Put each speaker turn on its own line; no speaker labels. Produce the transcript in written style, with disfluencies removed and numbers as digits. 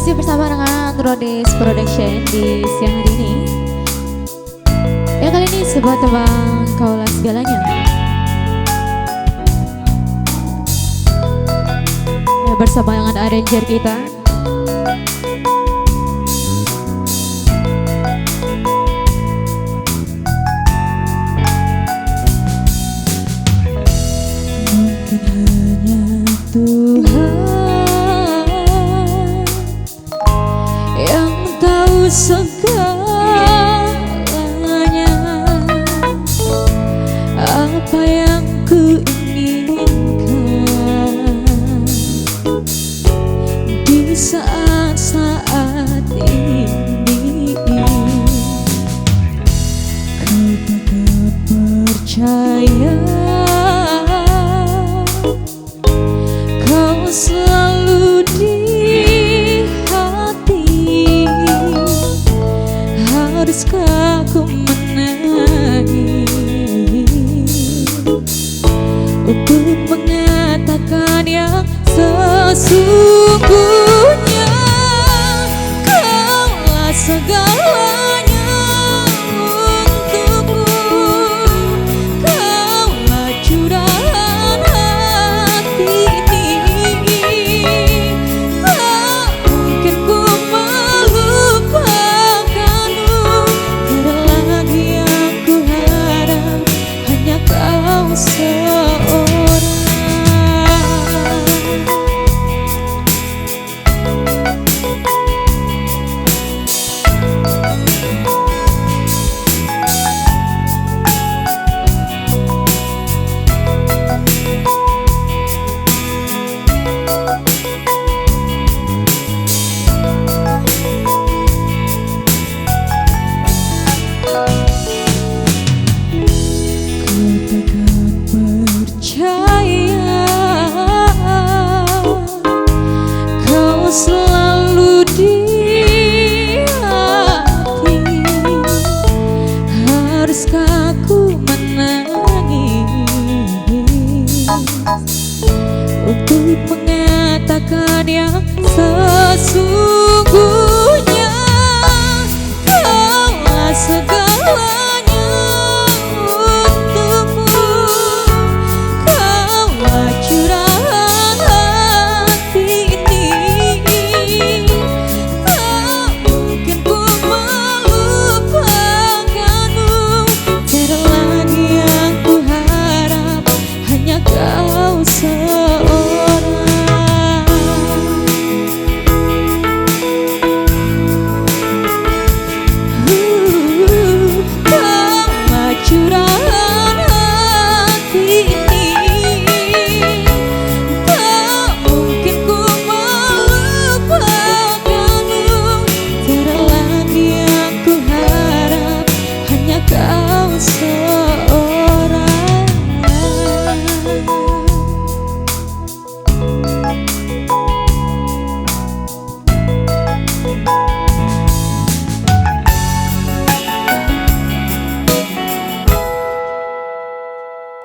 Masih bersama dengan Rodis Production di siang hari ini. Ya, kali ini sebuah tebang kaulah segalanya. Ya, bersama dengan arranger kita. Mungkin hanya Tuhan yang tahu segalanya, apa yang ku inginkan di saat-saat ini. Kau tak percaya, kau selalu di hati. Haruskah ku menangis untuk mengatakan yang sesungguhnya?